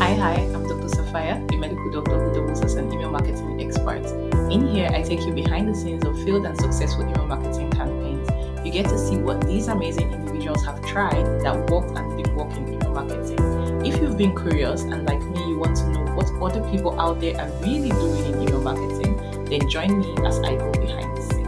Hi, I'm Dr. Sapphire, a medical doctor who doubles as an email marketing expert. In here, I take you behind the scenes of failed and successful email marketing campaigns. You get to see what these amazing individuals have tried that worked and didn't work in email marketing. If you've been curious and like me, you want to know what other people out there are really doing in email marketing, then join me as I go behind the scenes.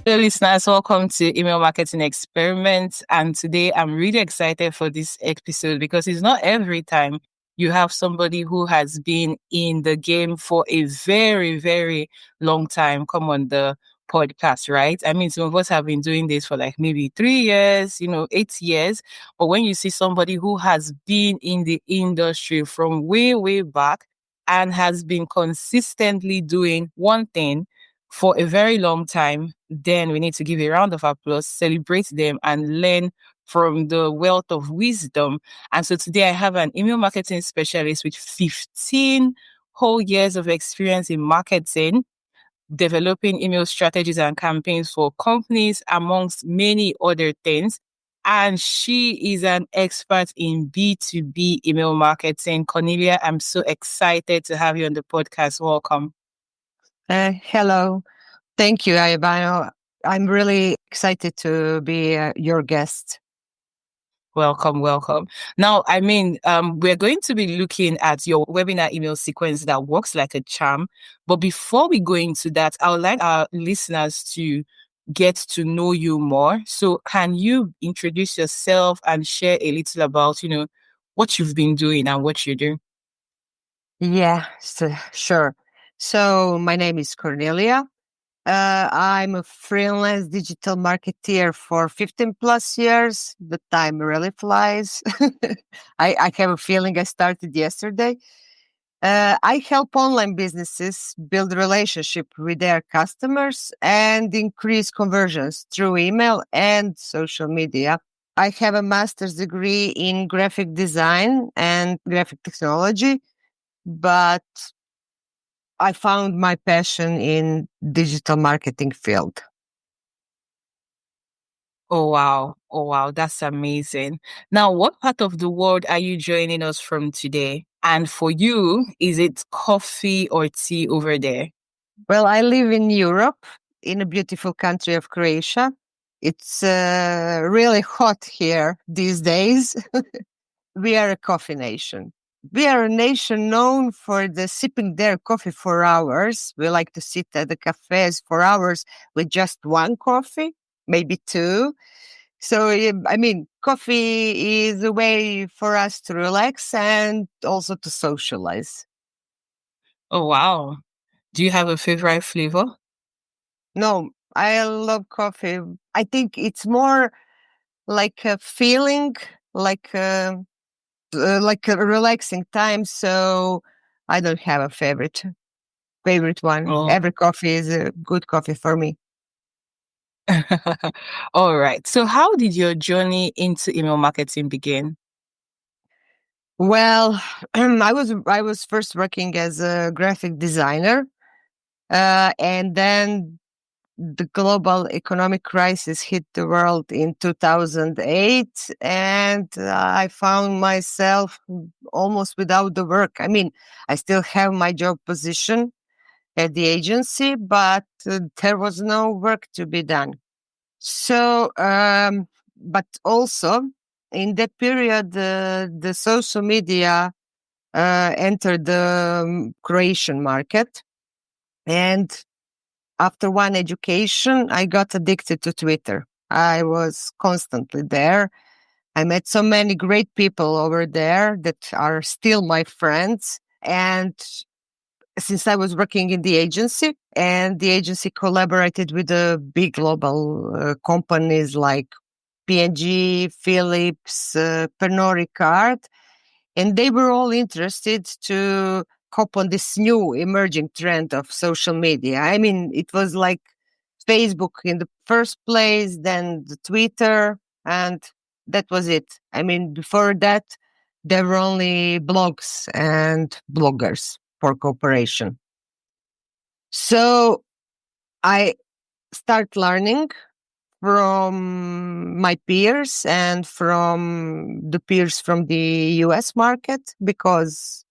Hello, listeners. Welcome to Email Marketing Experiment. And today I'm really excited for this episode because it's not every time you have somebody who has been in the game for a very, very long time come on the podcast, right? I mean, some of us have been doing this for like maybe 3 years, 8 years. But when you see somebody who has been in the industry from way, way back and has been consistently doing one thing for a very long time, then we need to give a round of applause, celebrate them, and learn from the wealth of wisdom. And so today I have an email marketing specialist with 15 whole years of experience in marketing, developing email strategies and campaigns for companies, amongst many other things. And she is an expert in B2B email marketing. Kornelija, I'm so excited to have you on the podcast. Welcome. Hello. Thank you, Ayabano. I'm really excited to be your guest. Welcome. Now, we're going to be looking at your webinar email sequence that works like a charm. But before we go into that, I would like our listeners to get to know you more. So can you introduce yourself and share a little about, what you've been doing and what you do? Yeah, sure. So my name is Kornelija. I'm a freelance digital marketeer for 15 plus years. The time really flies. I have a feeling I started yesterday. I help online businesses build relationship with their customers and increase conversions through email and social media. I have a master's degree in graphic design and graphic technology, but I found my passion in digital marketing field. Oh, wow. That's amazing. Now, what part of the world are you joining us from today? And for you, is it coffee or tea over there? Well, I live in Europe, in a beautiful country of Croatia. It's really hot here these days. We are a coffee nation. We are a nation known for sipping their coffee for hours. We like to sit at the cafes for hours with just one coffee, maybe two. So, coffee is a way for us to relax and also to socialize. Oh, wow. Do you have a favorite flavor? No, I love coffee. I think it's more like a feeling, like a relaxing time. So I don't have a favorite one. Oh. Every coffee is a good coffee for me. All right. So how did your journey into email marketing begin? Well, I was first working as a graphic designer, and then the global economic crisis hit the world in 2008, and I found myself almost without the work. I mean, I still have my job position at the agency, but there was no work to be done. So, but also in that period, the social media entered the Croatian market. And after one education, I got addicted to Twitter. I was constantly there. I met so many great people over there that are still my friends. And since I was working in the agency, and the agency collaborated with the big global companies like P&G, Philips, Pernod Ricard, and they were all interested to hop on this new emerging trend of social media. I mean, it was like Facebook in the first place, then the Twitter, and that was it. I mean, before that, there were only blogs and bloggers for cooperation. So I start learning from my peers and from the peers from the US market because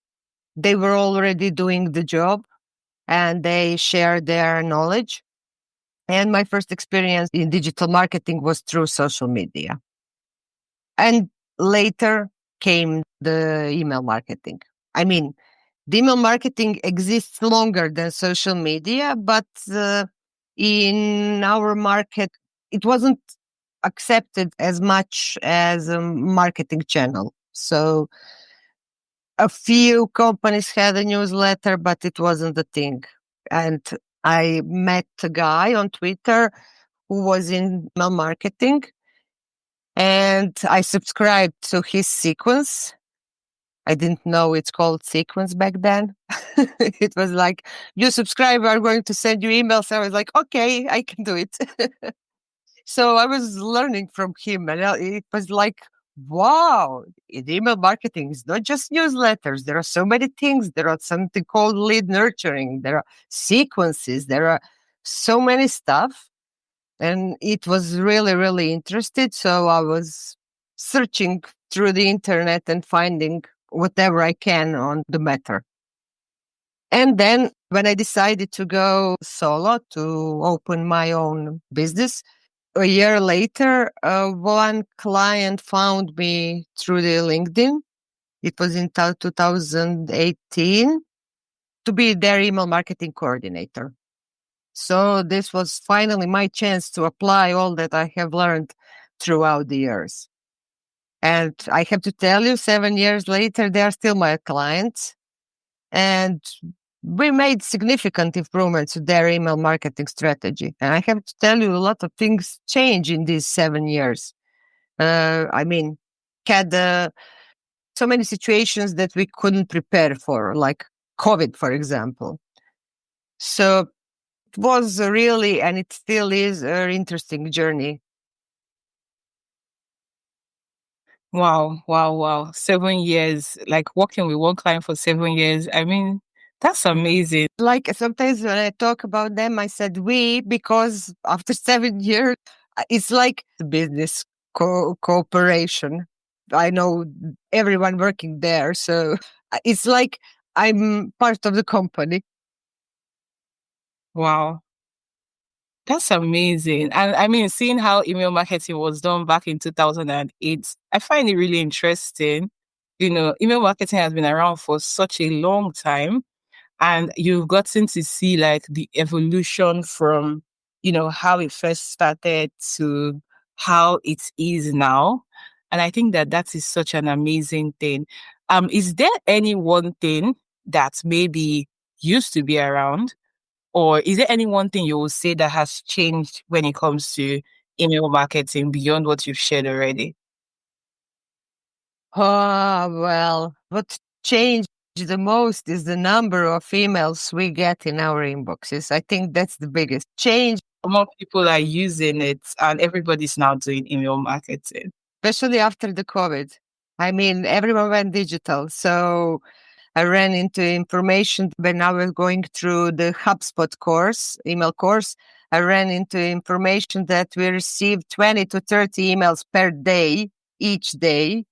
they were already doing the job and they share their knowledge. And my first experience in digital marketing was through social media. And later came the email marketing. I mean, the email marketing exists longer than social media, but in our market, it wasn't accepted as much as a marketing channel. So a few companies had a newsletter, but it wasn't the thing. And I met a guy on Twitter who was in email marketing, and I subscribed to his sequence. I didn't know it's called sequence back then. It was like, you subscribe, are going to send you emails. I was like, okay, I can do it. So I was learning from him, and it was like, wow, in email marketing is not just newsletters. There are so many things. There are something called lead nurturing. There are sequences. There are so many stuff. And it was really, really interested. So I was searching through the internet and finding whatever I can on the matter. And then when I decided to go solo to open my own business, a year later, one client found me through the LinkedIn. It was in 2018 to be their email marketing coordinator. So this was finally my chance to apply all that I have learned throughout the years. And I have to tell you, 7 years later, they are still my clients. And we made significant improvements to their email marketing strategy. And I have to tell you, a lot of things change in these 7 years. I mean, had so many situations that we couldn't prepare for, like COVID, for example. So it was really, and it still is, an interesting journey. Wow, wow, wow. 7 years, like working with one client for 7 years. I mean, that's amazing. Like sometimes when I talk about them, I said we, because after 7 years, it's like the business cooperation. I know everyone working there. So it's like I'm part of the company. Wow. That's amazing. And I mean, seeing how email marketing was done back in 2008, I find it really interesting. Email marketing has been around for such a long time, and you've gotten to see like the evolution from, how it first started to how it is now. And I think that that is such an amazing thing. Is there any one thing that maybe used to be around? Or is there any one thing you will say that has changed when it comes to email marketing beyond what you've shared already? Well, what changed the most is the number of emails we get in our inboxes. I think that's the biggest change. More people are using it, and everybody's now doing email marketing. Especially after the COVID. I mean, everyone went digital. So I ran into information when I was going through the HubSpot course, email course. I ran into information that we received 20 to 30 emails per day, each day.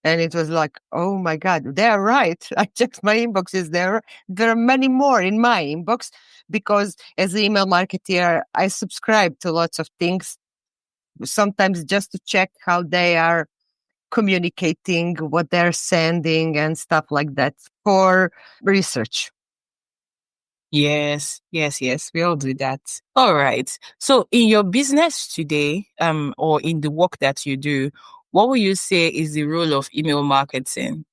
And it was like, oh my God, they're right. I checked my inboxes there. There are many more in my inbox because as an email marketer, I subscribe to lots of things, sometimes just to check how they are communicating, what they're sending and stuff like that for research. Yes, yes, yes. We all do that. All right. So in your business today, or in the work that you do, what would you say is the role of email marketing?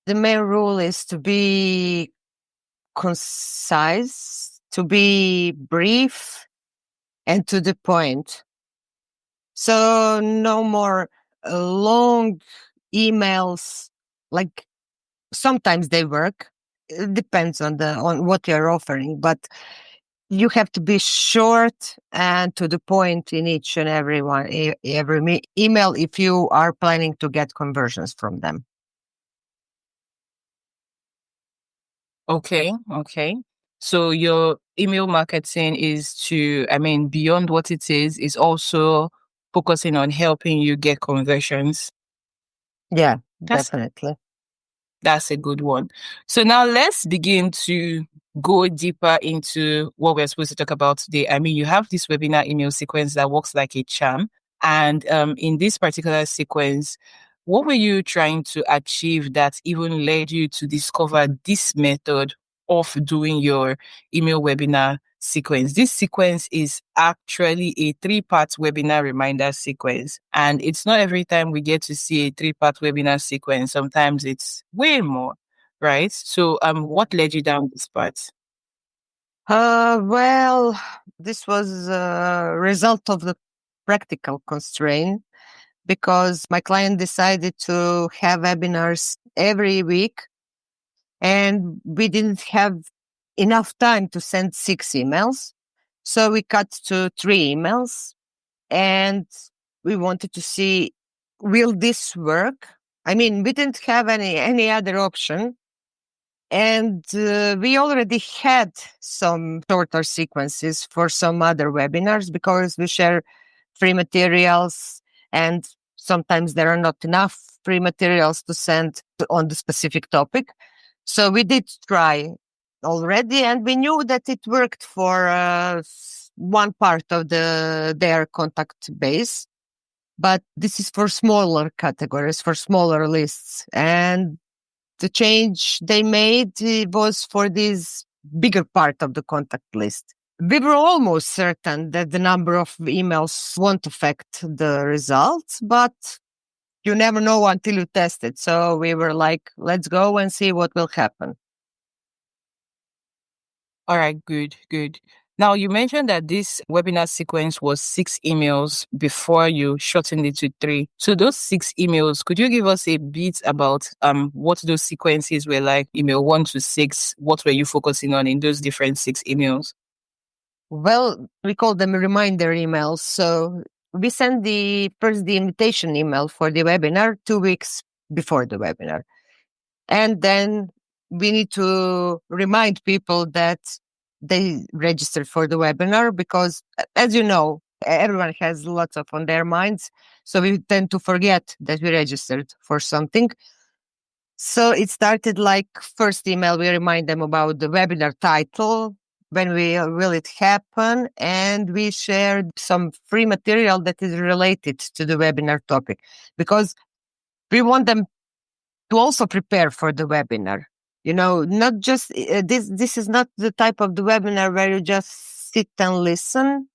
The main rule is to be concise, to be brief, and to the point. So no more long emails. Like sometimes they work. It depends on what you're offering, but you have to be short and to the point in each and every one, every email if you are planning to get conversions from them. Okay, okay. So your email marketing beyond what it is also focusing on helping you get conversions. Yeah, That's definitely. That's a good one. So now let's begin to go deeper into what we're supposed to talk about today. I mean, you have this webinar email sequence that works like a charm. And in this particular sequence, what were you trying to achieve that even led you to discover this method of doing your email webinar sequence? This sequence is actually a three-part webinar reminder sequence. And it's not every time we get to see a three-part webinar sequence. Sometimes it's way more, right? So what led you down this path? Well, this was a result of the practical constraint because my client decided to have webinars every week and we didn't have enough time to send 6 emails. So we cut to 3 emails and we wanted to see, will this work? I mean, we didn't have any other option. And we already had some shorter sequences for some other webinars because we share free materials and sometimes there are not enough free materials to send on the specific topic. So we did try already and we knew that it worked for one part of their contact base. But this is for smaller categories, for smaller lists. And the change they made was for this bigger part of the contact list. We were almost certain that the number of emails won't affect the results, but you never know until you test it. So we were like, let's go and see what will happen. All right, good, good. Now, you mentioned that this webinar sequence was 6 emails before you shortened it to 3. So those 6 emails, could you give us a bit about what those sequences were like, email 1 to 6? What were you focusing on in those different 6 emails? Well, we call them reminder emails. So we send the invitation email for the webinar 2 weeks before the webinar. And then we need to remind people that they registered for the webinar because, as you know, everyone has lots of on their minds. So we tend to forget that we registered for something. So it started like first email, we remind them about the webinar title, when will it happen, and we shared some free material that is related to the webinar topic because we want them to also prepare for the webinar. You know, not just this is not the type of the webinar where you just sit and listen.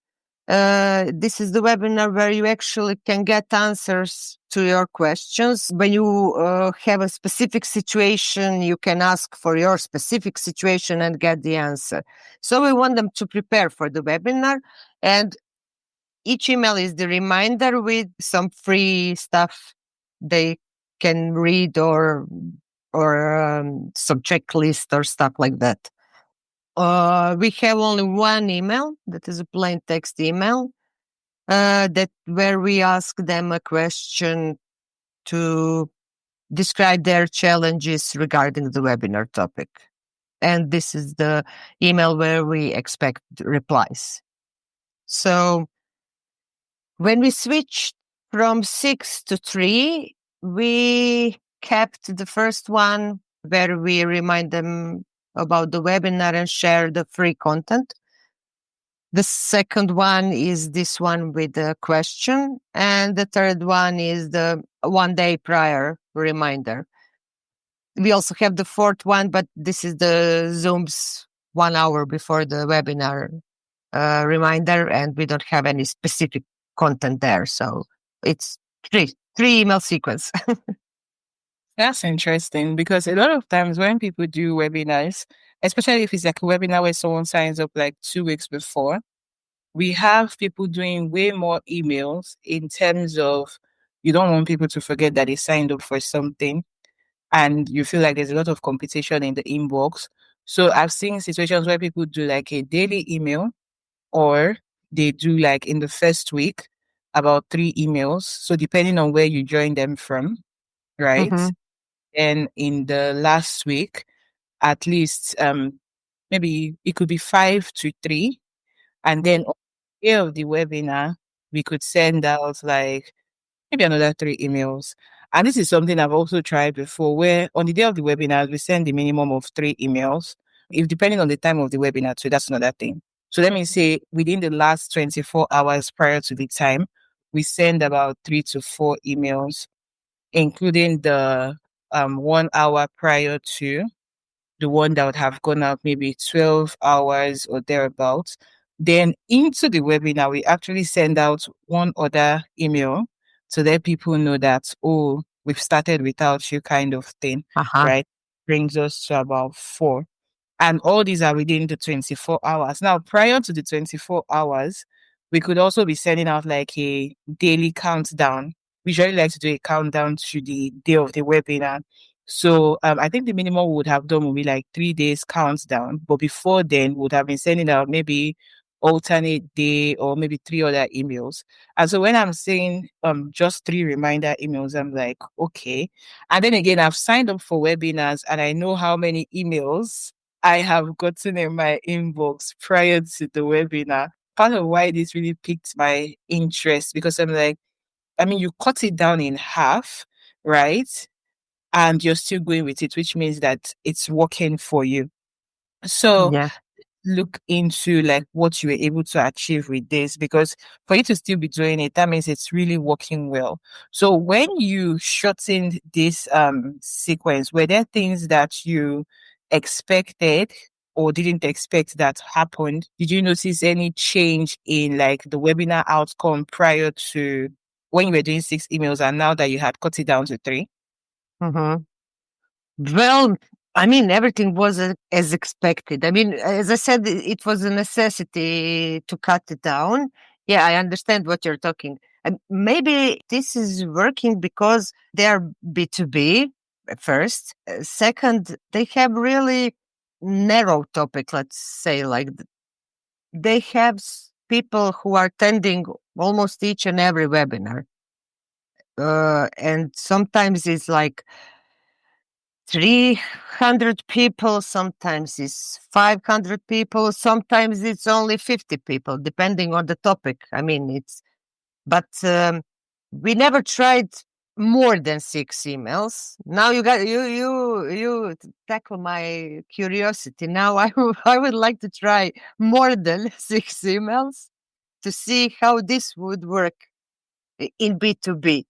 This is the webinar where you actually can get answers to your questions. When you have a specific situation, you can ask for your specific situation and get the answer. So we want them to prepare for the webinar, and each email is the reminder with some free stuff they can read or some checklist or stuff like that. We have only one email that is a plain text email that where we ask them a question to describe their challenges regarding the webinar topic. And this is the email where we expect replies. So when we switched from 6 to 3, we kept the first one where we remind them about the webinar and share the free content. The second one is this one with the question. And the third one is the 1 day prior reminder. We also have the fourth one, but this is the Zoom's 1 hour before the webinar reminder, and we don't have any specific content there. So it's three email sequence. That's interesting because a lot of times when people do webinars, especially if it's like a webinar where someone signs up like 2 weeks before, we have people doing way more emails in terms of you don't want people to forget that they signed up for something and you feel like there's a lot of competition in the inbox. So I've seen situations where people do like a daily email or they do like in the first week about 3 emails. So depending on where you join them from, right? Mm-hmm. And in the last week, at least maybe it could be 5 to 3. And then on the day of the webinar, we could send out like maybe another 3 emails. And this is something I've also tried before, where on the day of the webinar, we send the minimum of 3 emails. If depending on the time of the webinar, so that's another thing. So let me say within the last 24 hours prior to the time, we send about 3 to 4 emails, including the 1 hour prior to the one that would have gone out maybe 12 hours or thereabouts. Then into the webinar, we actually send out one other email to let people know that, oh, we've started without you kind of thing, Uh-huh. right? Brings us to about 4. And all these are within the 24 hours. Now, prior to the 24 hours, we could also be sending out like a daily countdown. We usually like to do a countdown to the day of the webinar. So I think the minimum we would have done would be like 3 days countdown. But before then, we would have been sending out maybe alternate day or maybe 3 other emails. And so when I'm saying just 3 reminder emails, I'm like, okay. And then again, I've signed up for webinars and I know how many emails I have gotten in my inbox prior to the webinar. Part of why this really piqued my interest, because I'm like, I mean, you cut it down in half, right? And you're still going with it, which means that it's working for you. So Yeah. look into like what you were able to achieve with this, because for you to still be doing it, that means it's really working well. So when you shortened this sequence, were there things that you expected or didn't expect that happened? Did you notice any change in like the webinar outcome prior to when you were doing 6 emails and now that you had cut it down to 3? Mm-hmm. Well, I mean, everything was as expected. I mean, as I said, it was a necessity to cut it down. Yeah, I understand what you're talking. And maybe this is working because they're B2B first. Second, they have really narrow topic, let's say, like they have people who are attending almost each and every webinar. And sometimes it's like 300 people, sometimes it's 500 people, sometimes it's only 50 people, depending on the topic. I mean, but we never tried more than 6 emails. Now you tackle my curiosity. Now I would like to try more than 6 emails to see how this would work in B2B.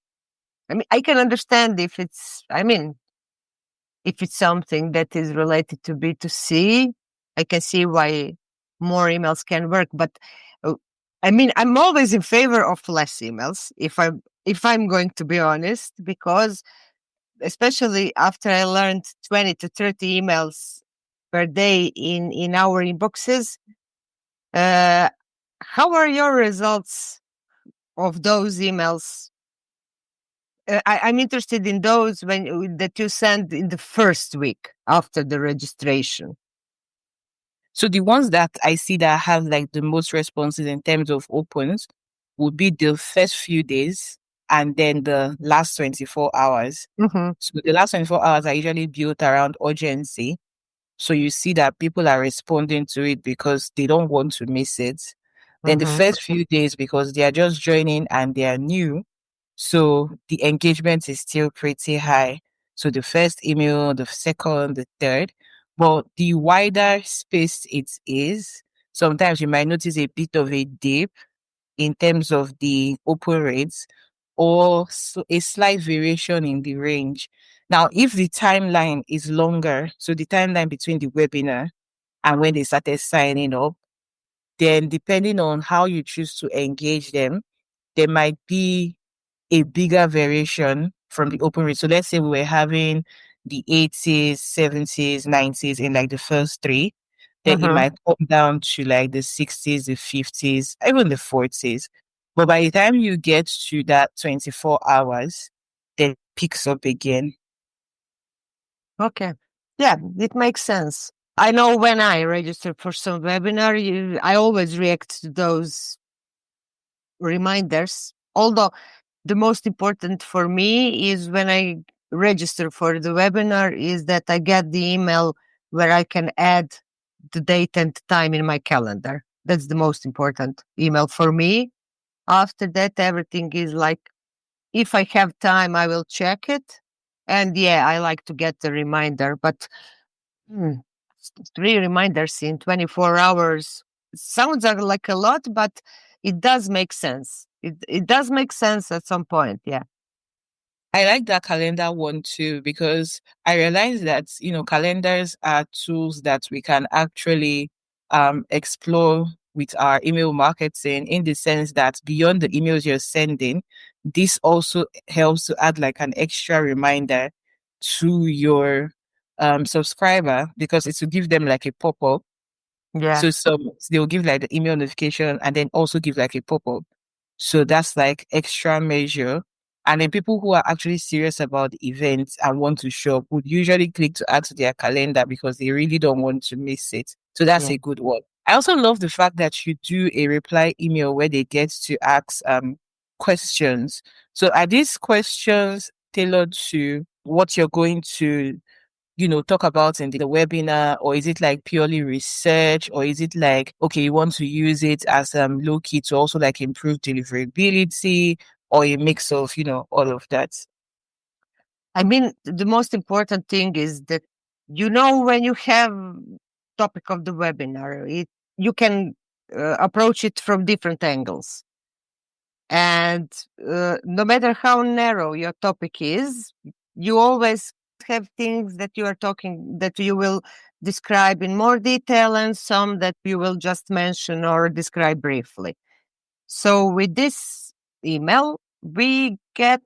I mean, I can understand if it's something that is related to B2C, I can see why more emails can work. But uh, I mean, I'm always in favor of less emails if I'm going to be honest, because especially after I learned 20 to 30 emails per day in our inboxes, uh, how are your results of those emails? I'm interested in those that you send in the first week after the registration. So the ones that I see that have like the most responses in terms of opens would be the first few days and then the last 24 hours. Mm-hmm, So the last 24 hours are usually built around urgency. So you see that people are responding to it because they don't want to miss it. Then the mm-hmm. first few days, because they are just joining and they are new, so the engagement is still pretty high. So the first email, the second, the third, but the wider space it is, sometimes you might notice a bit of a dip in terms of the open rates or a slight variation in the range. Now, if the timeline is longer, so the timeline between the webinar and when they started signing up, then depending on how you choose to engage them, there might be a bigger variation from the open rate. So let's say we were having the 80s, 70s, 90s in like the first 3, then it Mm-hmm. might come down to like the 60s, the 50s, even the 40s. But by the time you get to that 24 hours, then it picks up again. Okay. Yeah, it makes sense. I know when I register for some webinar, I always react to those reminders. Although the most important for me is when I register for the webinar is that I get the email where I can add the date and time in my calendar. That's the most important email for me. After that, everything is like, if I have time, I will check it. And yeah, I like to get the reminder, but hmm, 3 reminders in 24 hours sounds like a lot, but it does make sense. It does make sense at some point. Yeah. I like that calendar one too because I realize that, calendars are tools that we can actually explore with our email marketing in the sense that beyond the emails you're sending, this also helps to add like an extra reminder to your subscriber because it will give them like a pop-up. Yeah. So they'll give like the email notification and then also give like a pop-up. So that's like extra measure. And then people who are actually serious about the event and want to show up would usually click to add to their calendar because they really don't want to miss it. So that's Yeah. a good one. I also love the fact that you do a reply email where they get to ask questions. So are these questions tailored to what you're going to talk about in the webinar, or is it like purely research, or is it like, okay, you want to use it as low key to also like improve deliverability, or a mix of, all of that? I mean, the most important thing is that when you have topic of the webinar, you can approach it from different angles. And no matter how narrow your topic is, you always have things that you are talking that you will describe in more detail and some that you will just mention or describe briefly. So with this email, we get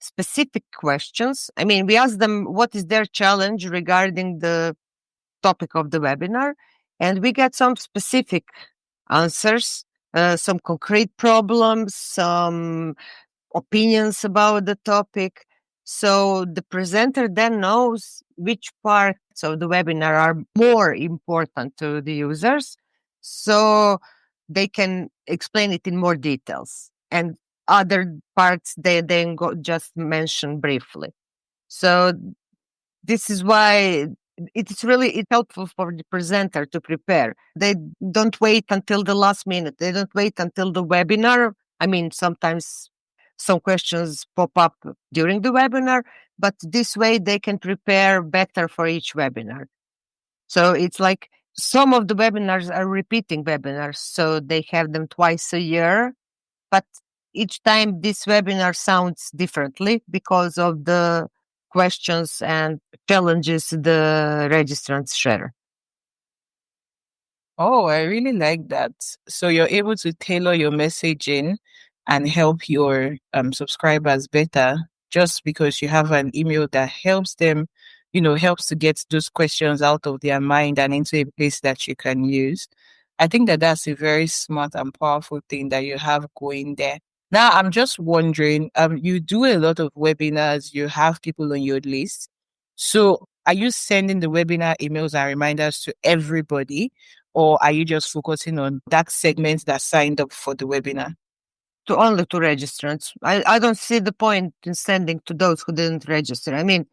specific questions. I mean, we ask them what is their challenge regarding the topic of the webinar, and we get some specific answers, some concrete problems, some opinions about the topic. So the presenter then knows which parts of the webinar are more important to the users. So they can explain it in more details. And other parts they then just mention briefly. So this is why it's helpful for the presenter to prepare. They don't wait until the last minute. They don't wait until the webinar. I mean, sometimes some questions pop up during the webinar, but this way they can prepare better for each webinar. So it's like some of the webinars are repeating webinars, so they have them twice a year, but each time this webinar sounds differently because of the questions and challenges the registrants share. Oh, I really like that. So you're able to tailor your messaging and help your subscribers better just because you have an email that helps them, helps to get those questions out of their mind and into a place that you can use. I think that that's a very smart and powerful thing that you have going there. Now, I'm just wondering, you do a lot of webinars, you have people on your list. So are you sending the webinar emails and reminders to everybody? Or are you just focusing on that segment that signed up for the webinar? Only to registrants. I don't see the point in sending to those who didn't register. I mean,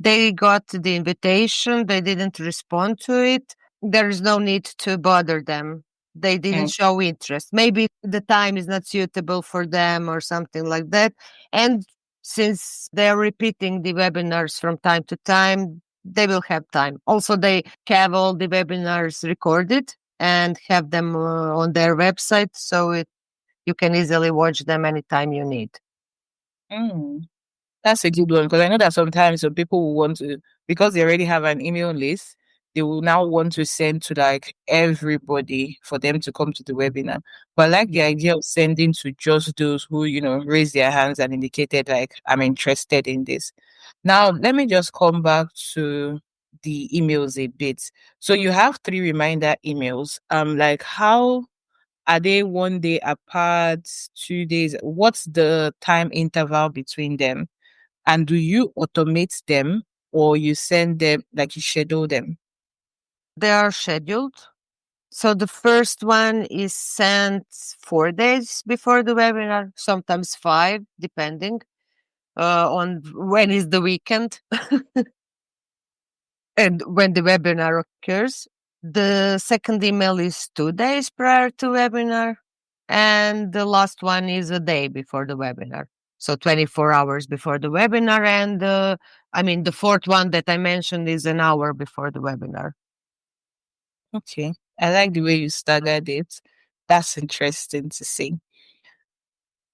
they got the invitation, they didn't respond to it. There is no need to bother them. They didn't show interest. Maybe the time is not suitable for them or something like that. And since they're repeating the webinars from time to time, they will have time. Also, they have all the webinars recorded and have them on their website. So you can easily watch them anytime you need. Mm. That's a good one because I know that sometimes some people will want to, because they already have an email list, they will now want to send to like everybody for them to come to the webinar. But I like the idea of sending to just those who, raised their hands and indicated like, I'm interested in this. Now, let me just come back to the emails a bit. So you have 3 reminder emails. Like how are they 1 day apart, 2 days? What's the time interval between them? And do you automate them or you send them like you schedule them? They are scheduled. So the first one is sent 4 days before the webinar, sometimes five, depending on when is the weekend and when the webinar occurs. The second email is 2 days prior to webinar. And the last one is a day before the webinar. So 24 hours before the webinar. And the fourth one that I mentioned is an hour before the webinar. Okay. I like the way you staggered it. That's interesting to see.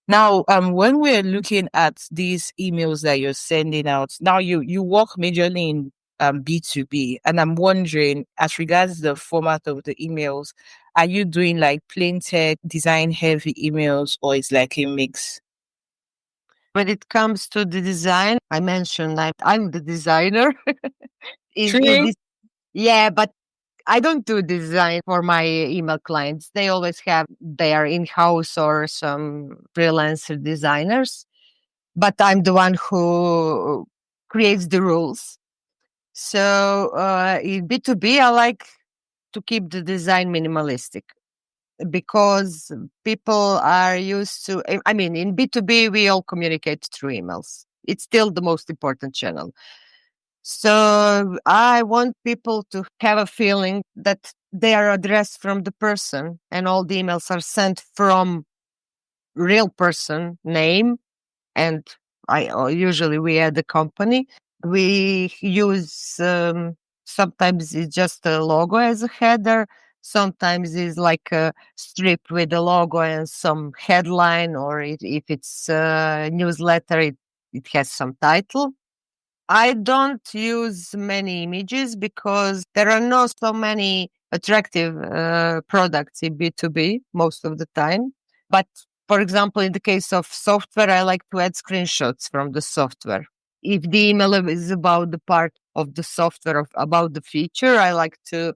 Now, when we're looking at these emails that you're sending out, now you work majorly in B2B, and I'm wondering, as regards the format of the emails, are you doing like plain text, design heavy emails, or it's like a mix? When it comes to the design, I mentioned I'm the designer. In True. this, yeah, but I don't do design for my email clients. They always have their in-house or some freelancer designers, but I'm the one who creates the rules. So in B2B, I like to keep the design minimalistic because people are used to, in B2B, we all communicate through emails. It's still the most important channel. So I want people to have a feeling that they are addressed from the person and all the emails are sent from real person name. And usually we add the company. We use, sometimes it's just a logo as a header. Sometimes it's like a strip with a logo and some headline, or if it's a newsletter, it has some title. I don't use many images because there are not so many attractive products in B2B most of the time. But for example, in the case of software, I like to add screenshots from the software. If the email is about the part of the software, about the feature, I like to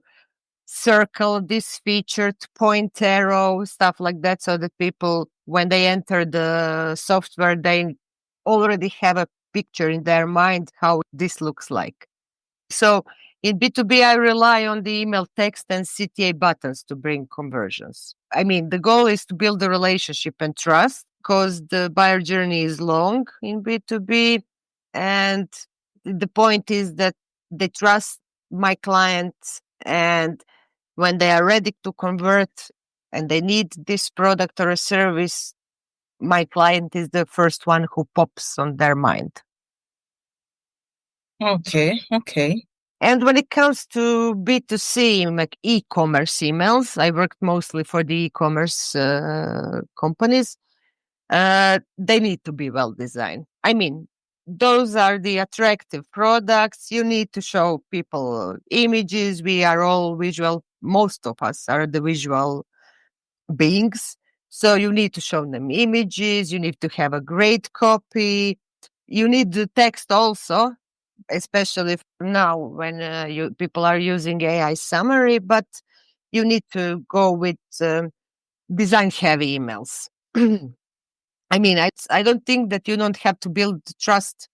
circle this feature, to point arrow, stuff like that, so that people, when they enter the software, they already have a picture in their mind how this looks like. So in B2B, I rely on the email text and CTA buttons to bring conversions. The goal is to build a relationship and trust because the buyer journey is long in B2B. And the point is that they trust my clients, and when they are ready to convert and they need this product or a service, my client is the first one who pops on their mind. Okay. Okay. And when it comes to B2C, like e-commerce emails, I worked mostly for the e-commerce companies. They need to be well designed. Those are the attractive products. You need to show people images. We are all visual. Most of us are the visual beings. So you need to show them images. You need to have a great copy. You need the text also, especially now when people are using AI summary, but you need to go with design heavy emails. I don't think that you don't have to build trust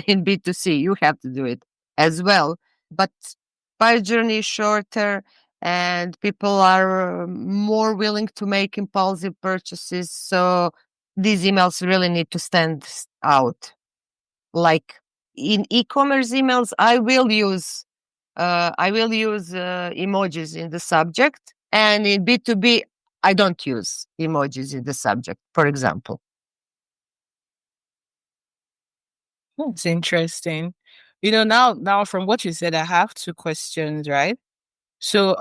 in B2C. You have to do it as well. But buyer journey is shorter and people are more willing to make impulsive purchases. So these emails really need to stand out. Like in e-commerce emails, I will use emojis in the subject, and in B2B, I don't use emojis in the subject, for example. That's interesting. Now from what you said, I have two questions, right? So,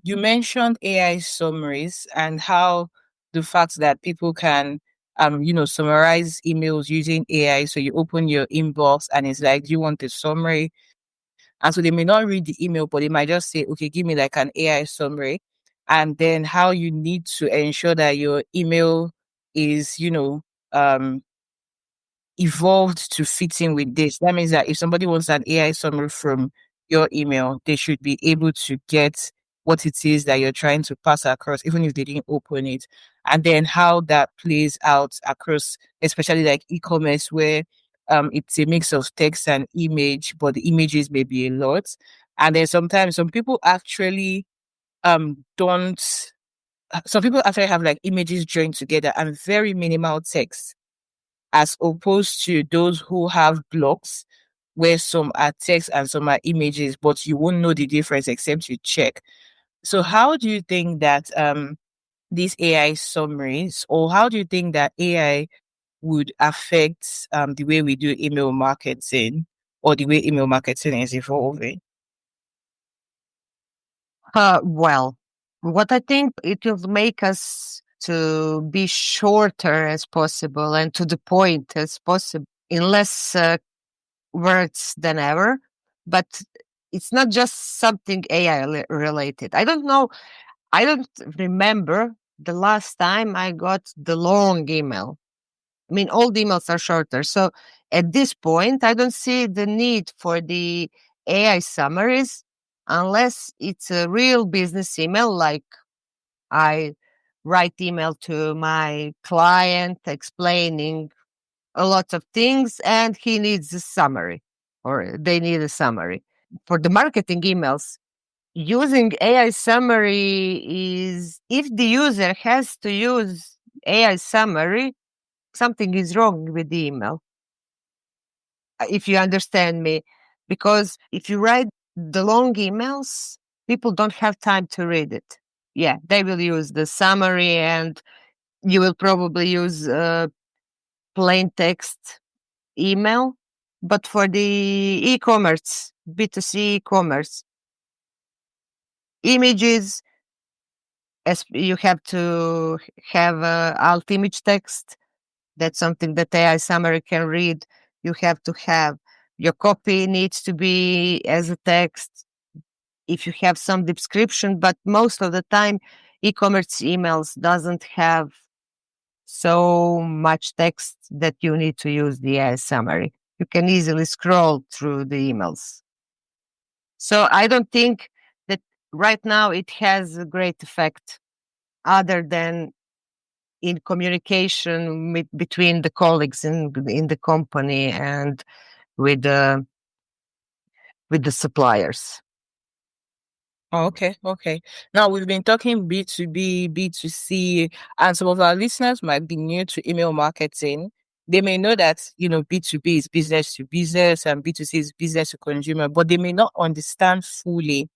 you mentioned AI summaries and how the fact that people can, summarize emails using AI. So you open your inbox and it's like, do you want a summary? And so they may not read the email, but they might just say, okay, give me like an AI summary. And then how you need to ensure that your email is, um, evolved to fit in with this. That means that if somebody wants an AI summary from your email, they should be able to get what it is that you're trying to pass across, even if they didn't open it. And then how that plays out across, especially like e-commerce, where it's a mix of text and image, but the images may be a lot. And then sometimes don't some people actually have like images joined together and very minimal text, as opposed to those who have blocks where some are text and some are images, but you won't know the difference except you check. So how do you think that these AI summaries, or how do you think that AI would affect the way we do email marketing or the way email marketing is evolving? Well, what I think it will make us to be shorter as possible and to the point as possible in less words than ever. But it's not just something AI related. I don't know. I don't remember the last time I got the long email. I mean, all the emails are shorter. So at this point, I don't see the need for the AI summaries unless it's a real business email, like I write email to my client explaining a lot of things and he needs a summary or they need a summary. For the marketing emails, using AI summary is if the user has to use AI summary, something is wrong with the email. If you understand me, because if you write the long emails, people don't have time to read it. Yeah, they will use the summary and you will probably use plain text email. But for the e-commerce, B2C e-commerce, images, as you have to have alt image text. That's something that AI summary can read. You have to have your copy needs to be as a text. If you have some description, but most of the time, e-commerce emails doesn't have so much text that you need to use the AI summary. You can easily scroll through the emails. So I don't think that right now it has a great effect other than in communication between the colleagues in the company and with the suppliers. Oh, okay, okay. Now we've been talking B2B, B2C, and some of our listeners might be new to email marketing. They may know that, B2B is business to business and B2C is business to consumer, but they may not understand fully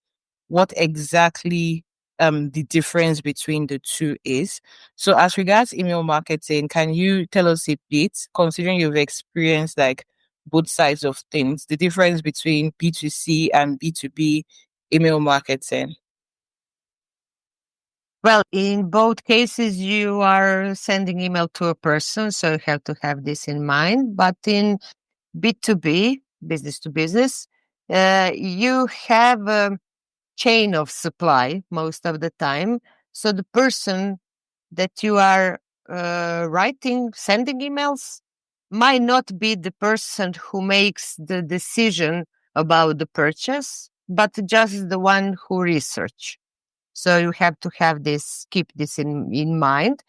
what exactly the difference between the two is. So as regards email marketing, can you tell us a bit, considering you've experienced like both sides of things, the difference between B2C and B2B email marketing? Well, in both cases, you are sending email to a person, so you have to have this in mind. But in B2B, business to business, you have a chain of supply most of the time. So the person that you are sending emails might not be the person who makes the decision about the purchase, but just the one who research. So you have to have this, keep this in mind.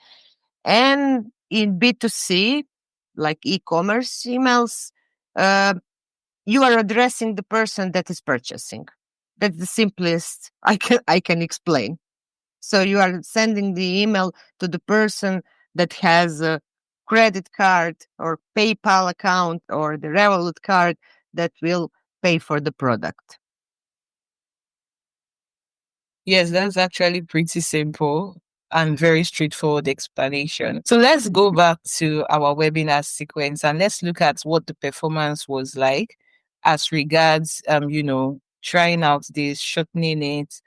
And in B2C, like e-commerce emails, uh, you are addressing the person that is purchasing. That's the simplest I can explain. So you are sending the email to the person that has a credit card or PayPal account or the Revolut card that will pay for the product. Yes, that's actually pretty simple and very straightforward explanation. So let's go back to our webinar sequence and let's look at what the performance was like as regards trying out this, shortening it,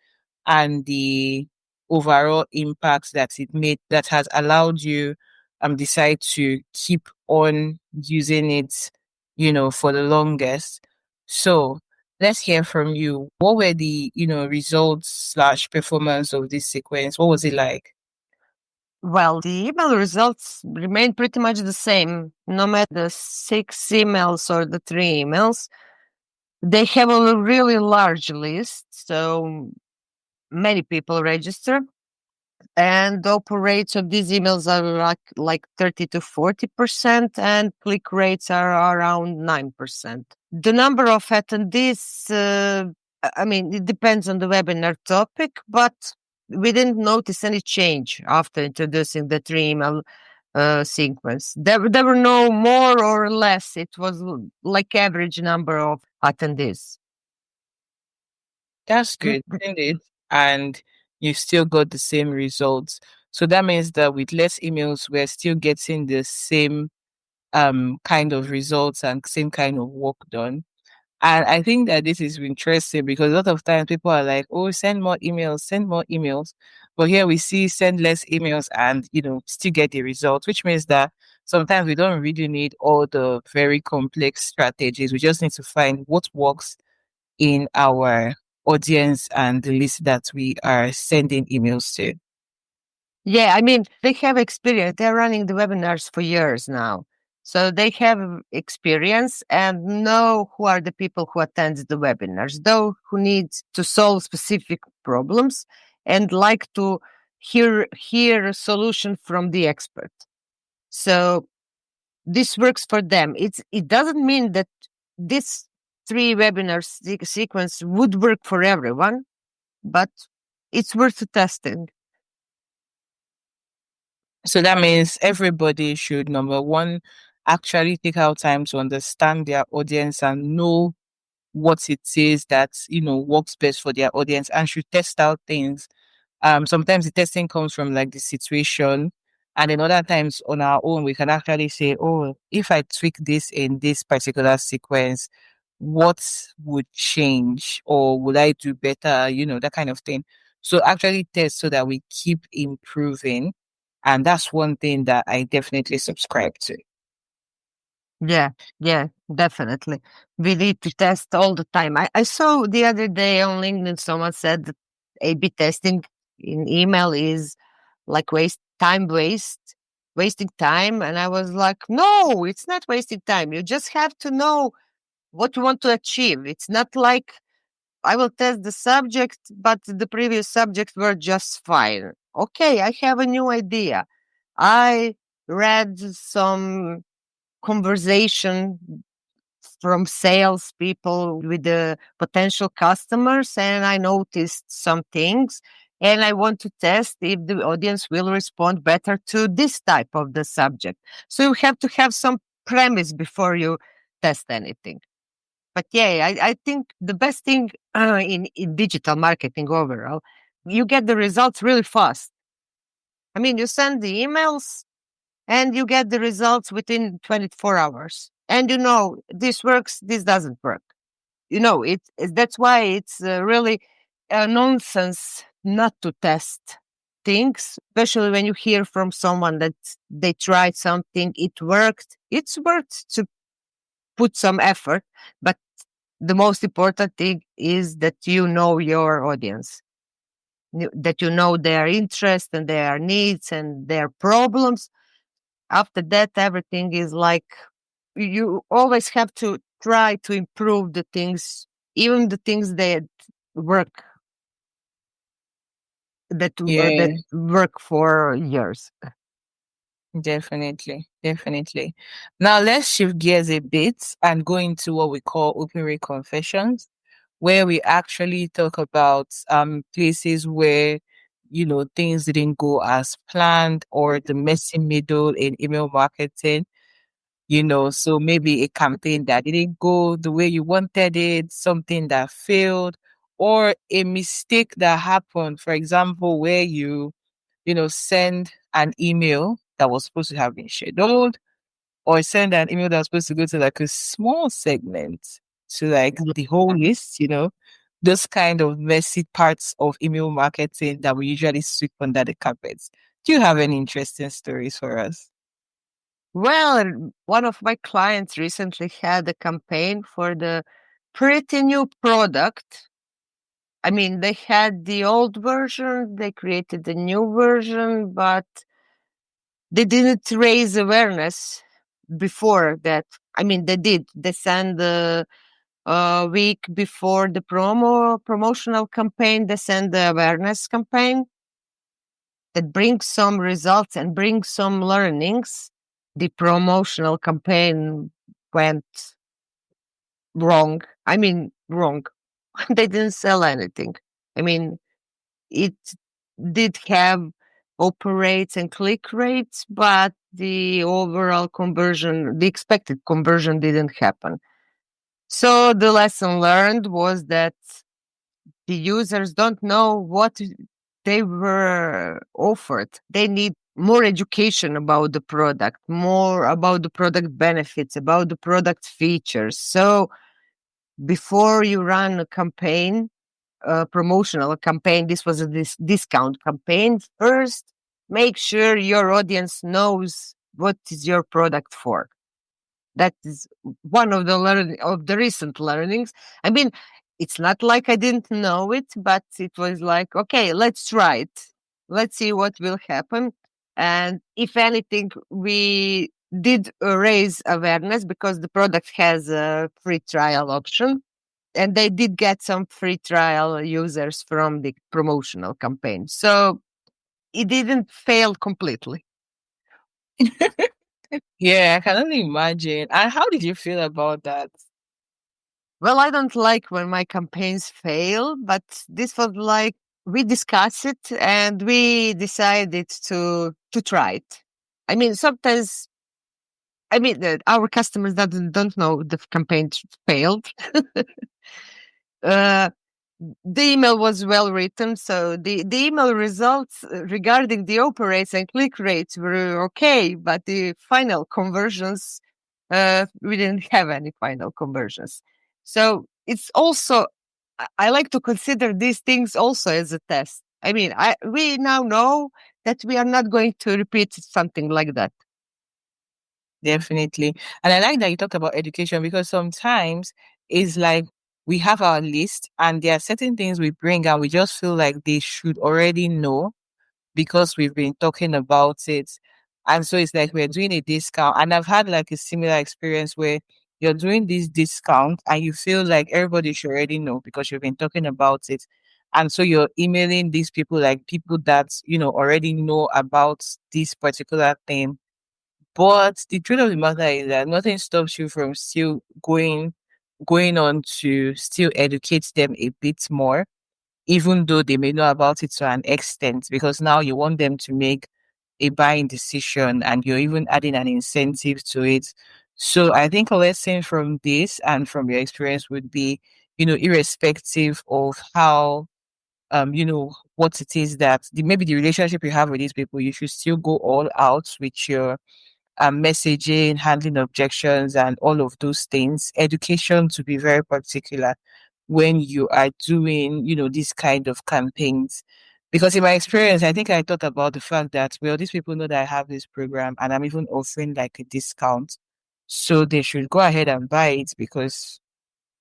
and the overall impact that it made that has allowed you decide to keep on using it, for the longest. So let's hear from you. What were the, results slash performance of this sequence? What was it like? Well, the email results remain pretty much the same, no matter the 6 emails or the 3 emails. They have a really large list, so many people register. And the open rates of these emails are like 30 to 40%, and click rates are around 9%. The number of attendees, I mean, it depends on the webinar topic, but we didn't notice any change after introducing the 3 email sequence. There were no more or less. It was like average number of attendees. That's good, isn't it? And you still got the same results. So that means that with less emails, we're still getting the same kind of results and same kind of work done. And I think that this is interesting because a lot of times people are like, oh, send more emails, send more emails. But here we see send less emails and, still get the results, which means that sometimes we don't really need all the very complex strategies. We just need to find what works in our audience and the list that we are sending emails to. Yeah, I mean, they have experience. They're running the webinars for years now. So they have experience and know who are the people who attend the webinars, those who need to solve specific problems and like to hear a solution from the expert. So this works for them. It doesn't mean that this 3 webinar sequence would work for everyone, but it's worth testing. So that means everybody should, number one, actually take out time to understand their audience and know what it is that, works best for their audience and should test out things. Sometimes the testing comes from like the situation. And then other times on our own, we can actually say, oh, if I tweak this in this particular sequence, what would change or would I do better? That kind of thing. So actually test so that we keep improving. And that's one thing that I definitely subscribe to. Yeah, yeah, definitely. We need to test all the time. I saw the other day on LinkedIn someone said that A/B testing in email is like wasting time. And I was like, no, it's not wasting time. You just have to know what you want to achieve. It's not like I will test the subject, but the previous subjects were just fine. Okay, I have a new idea. I read some conversation from sales people with the potential customers, and I noticed some things, and I want to test if the audience will respond better to this type of the subject. So you have to have some premise before you test anything. But yeah, I think the best thing in digital marketing overall, you get the results really fast. I mean, you send the emails and you get the results within 24 hours. And this works, this doesn't work. That's why it's really a nonsense not to test things, especially when you hear from someone that they tried something, it worked. It's worth to put some effort, but the most important thing is that you know your audience, that you know their interests and their needs and their problems. After that, everything is like you always have to try to improve the things, even the things work that Yeah, work for years. definitely. Definitely. Now let's shift gears a bit and go into what we call open rate confessions, where we actually talk about places where things didn't go as planned or the messy middle in email marketing. So maybe a campaign that didn't go the way you wanted it, something that failed, or a mistake that happened. For example, where you send an email that was supposed to have been scheduled, or send an email that was supposed to go to like a small segment to like Yeah. the whole list. Those kind of messy parts of email marketing that we usually sweep under the carpets. Do you have any interesting stories for us? Well, one of my clients recently had a campaign for the pretty new product. I mean, they had the old version, they created the new version, but they didn't raise awareness before that. I mean, they did. They sent the week before the promotional campaign. They sent the awareness campaign that brings some results and brings some learnings. The promotional campaign went wrong. I mean, wrong. They didn't sell anything. I mean, it did have open rates and click rates, but the overall conversion, the expected conversion didn't happen. So the lesson learned was that the users don't know what they were offered. They need more education about the product, more about the product benefits, about the product features. So before you run a campaign, a promotional campaign, this was a discount campaign. First, make sure your audience knows what is your product for. That is one of the recent learnings. I mean, it's not like I didn't know it, but it was like, okay, let's try it. Let's see what will happen. And if anything, we did raise awareness because the product has a free trial option. And they did get some free trial users from the promotional campaign. So it didn't fail completely. Yeah, I can only imagine. And how did you feel about that? Well, I don't like when my campaigns fail, but this was like we discussed it and we decided to try it. I mean, sometimes our customers don't know the campaign failed. uh, the email was well written, so the email results regarding the open rates and click rates were okay, but the final conversions, we didn't have any final conversions. So it's also, I like to consider these things also as a test. I mean, we now know that we are not going to repeat something like that. Definitely. And I like that you talk about education because sometimes it's like we have our list and there are certain things we bring and we just feel like they should already know because we've been talking about it. And so it's like we're doing a discount. And I've had like a similar experience where you're doing this discount and you feel like everybody should already know because you've been talking about it. And so you're emailing these people, like people that, already know about this particular thing. But the truth of the matter is that nothing stops you from still going on to still educate them a bit more, even though they may know about it to an extent, because now you want them to make a buying decision and you're even adding an incentive to it. So I think a lesson from this and from your experience would be, irrespective of how what it is that maybe the relationship you have with these people, you should still go all out with your messaging, handling objections, and all of those things. Education to be very particular when you are doing, these kind of campaigns. Because in my experience, I think I thought about the fact that, well, these people know that I have this program and I'm even offering like a discount. So they should go ahead and buy it because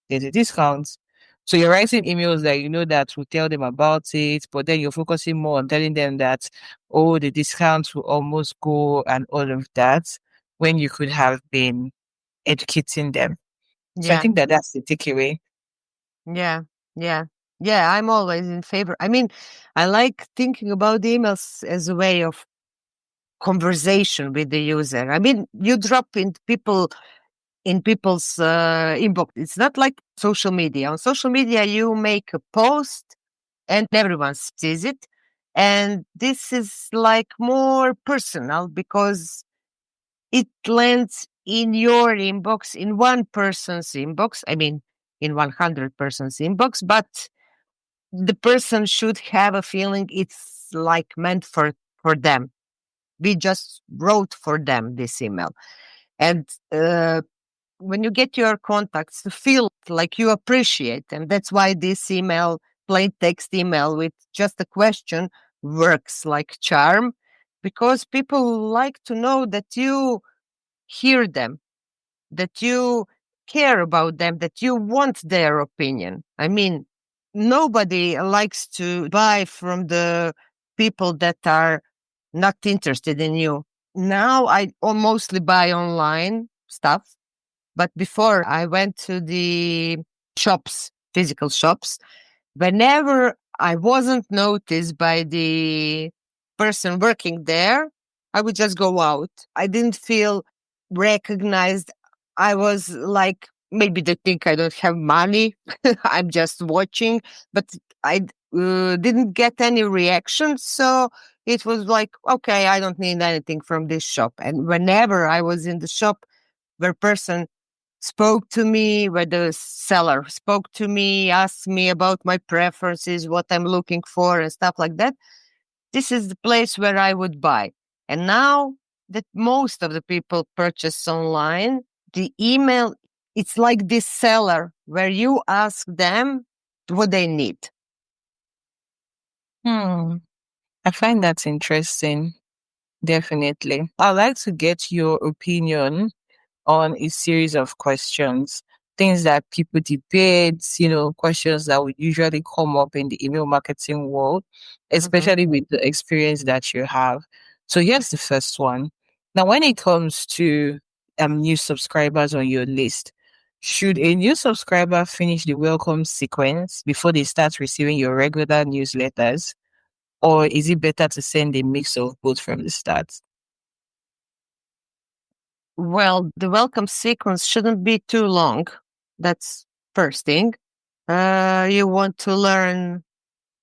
there's a discount. So you're writing emails that you know that will tell them about it, but then you're focusing more on telling them that, oh, the discounts will almost go and all of that when you could have been educating them. So I Yeah, think that that's the takeaway. yeah, yeah, yeah. I'm always in favor. I mean, I like thinking about the emails as a way of conversation with the user. I mean, you drop in people's inbox. It's not like social media. On social media, you make a post and everyone sees it. And this is like more personal because it lands in your inbox, in one person's inbox. I mean, in 100 person's inbox, but the person should have a feeling it's like meant for them. We just wrote for them this email. And when you get your contacts to feel like you appreciate them, that's why this email, plain text email with just a question, works like charm because people like to know that you hear them, that you care about them, that you want their opinion. I mean, nobody likes to buy from the people that are not interested in you. Now I mostly buy online stuff, but before I went to the shops, physical shops, whenever I wasn't noticed by the person working there, I would just go out. I didn't feel recognized. I was like, maybe they think I don't have money. I'm just watching, but I didn't get any reaction. So it was like, okay, I don't need anything from this shop. And whenever I was in the shop where person spoke to me, where the seller spoke to me, asked me about my preferences, what I'm looking for, and stuff like that. This is the place where I would buy. And now that most of the people purchase online, the email, it's like this seller where you ask them what they need. I find that interesting. Definitely. I'd like to get your opinion on a series of questions, things that people debate, questions that would usually come up in the email marketing world, Mhm. especially with the experience that you have. So here's the first one. Now, when it comes to new subscribers on your list, should a new subscriber finish the welcome sequence before they start receiving your regular newsletters? Or is it better to send a mix of both from the start? Well, the welcome sequence shouldn't be too long. That's first thing. You want to learn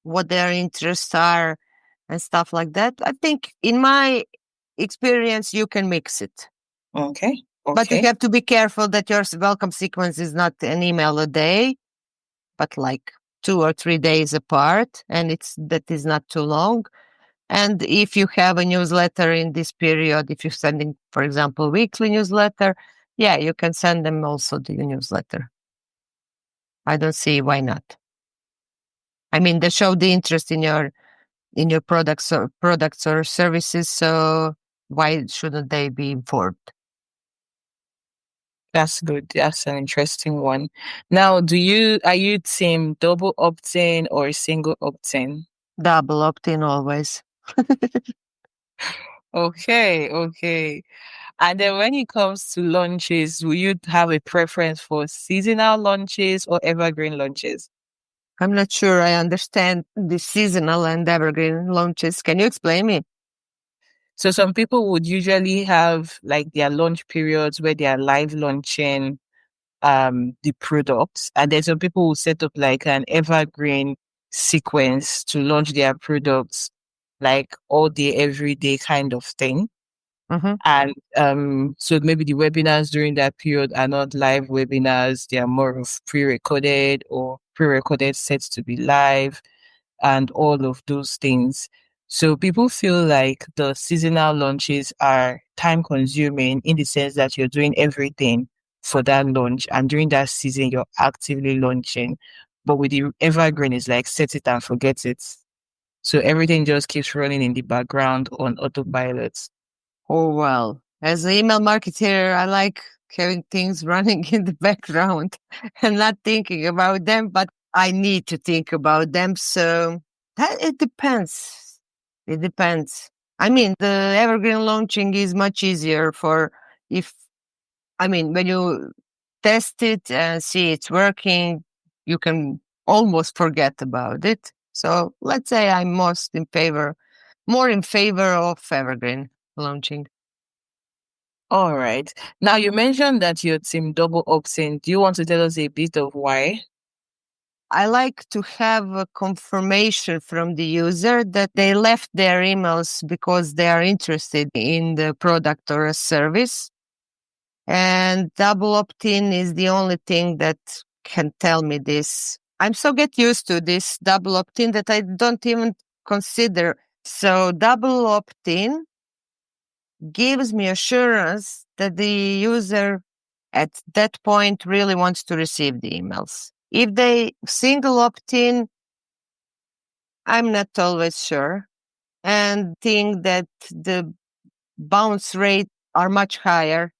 what their interests are and stuff like that. I think in my experience, you can mix it. Okay. But you Okay. have to be careful that your welcome sequence is not an email a day, but like 2 or 3 days apart, and that is not too long. And if you have a newsletter in this period, if you're sending, for example, weekly newsletter, yeah, you can send them also the newsletter. I don't see why not. I mean, they show the interest in your products or services, so why shouldn't they be informed? That's good. That's an interesting one. Now, are you team double opt-in or single opt-in? Double opt-in always. Okay, okay. And then when it comes to launches, will you have a preference for seasonal launches or evergreen launches? I'm not sure I understand the seasonal and evergreen launches. Can you explain me? So some people would usually have like their launch periods where they are live launching the products, and then some people will set up like an evergreen sequence to launch their products like all day every day kind of thing. Mm-hmm. And so maybe the webinars during that period are not live webinars, they are more of pre-recorded or pre-recorded sets to be live and all of those things. So people feel like the seasonal launches are time consuming in the sense that you're doing everything for that launch. And during that season, you're actively launching. But with the evergreen, it's like set it and forget it. So everything just keeps running in the background on autopilot. Oh, well, as an email marketer, I like having things running in the background and not thinking about them, but I need to think about them. So it depends. It depends. I mean, the evergreen launching is much easier if, when you test it and see it's working, you can almost forget about it. So let's say I'm more in favor of evergreen launching. All right. Now you mentioned that your team double opt-in. Do you want to tell us a bit of why? I like to have a confirmation from the user that they left their emails because they are interested in the product or a service. And double opt-in is the only thing that can tell me this. I'm so get used to this double opt-in that I don't even consider. So double opt-in gives me assurance that the user at that point really wants to receive the emails. If they single opt-in, I'm not always sure and think that the bounce rate are much higher.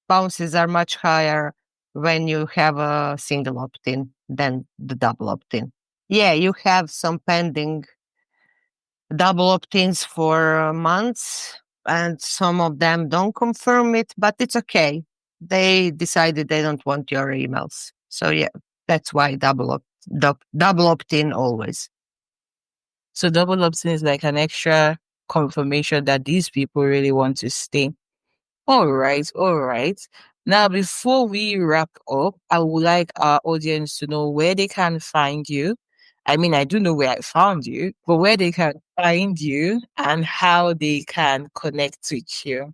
Bounces are much higher when you have a single opt-in than the double opt-in. Yeah, you have some pending double opt-ins for months, and some of them don't confirm it, but it's okay. They decided they don't want your emails. So yeah, that's why double opt-in always. So double opt-in is like an extra confirmation that these people really want to stay. All right, all right. Now, before we wrap up, I would like our audience to know where they can find you. I mean, I do know where I found you, but where they can find you and how they can connect with you.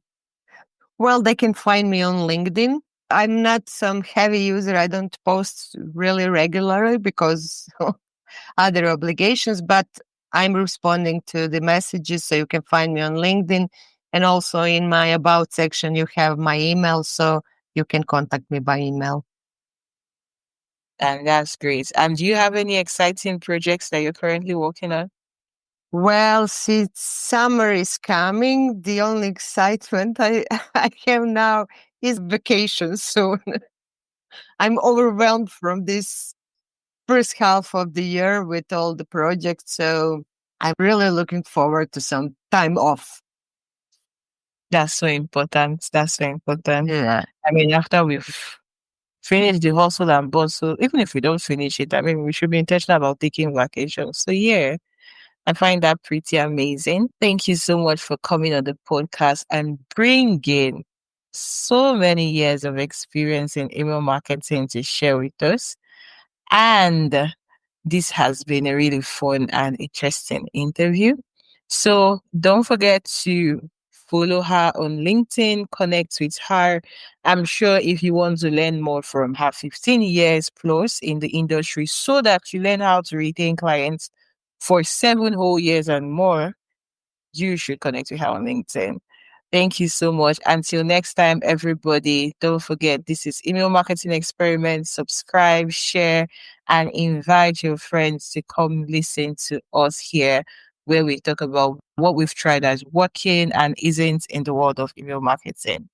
Well, they can find me on LinkedIn. I'm not some heavy user. I don't post really regularly because other obligations, but I'm responding to the messages. So you can find me on LinkedIn. And also in my About section, you have my email. So you can contact me by email. And that's great. And do you have any exciting projects that you're currently working on? Well, since summer is coming, the only excitement I have now is vacation soon. I'm overwhelmed from this first half of the year with all the projects. So I'm really looking forward to some time off. That's so important. That's so important. Yeah. I mean, after we've finished the hustle and bustle, even if we don't finish it, I mean, we should be intentional about taking vacations. So yeah, I find that pretty amazing. Thank you so much for coming on the podcast and bringing so many years of experience in email marketing to share with us. And this has been a really fun and interesting interview. So don't forget to follow her on LinkedIn, connect with her. I'm sure if you want to learn more from her 15 years plus in the industry so that you learn how to retain clients for 7 whole years and more, you should connect with her on LinkedIn. Thank you so much. Until next time, everybody, don't forget this is Email Marketing Experiment. Subscribe, share, and invite your friends to come listen to us here, where we talk about what we've tried as working and isn't in the world of email marketing.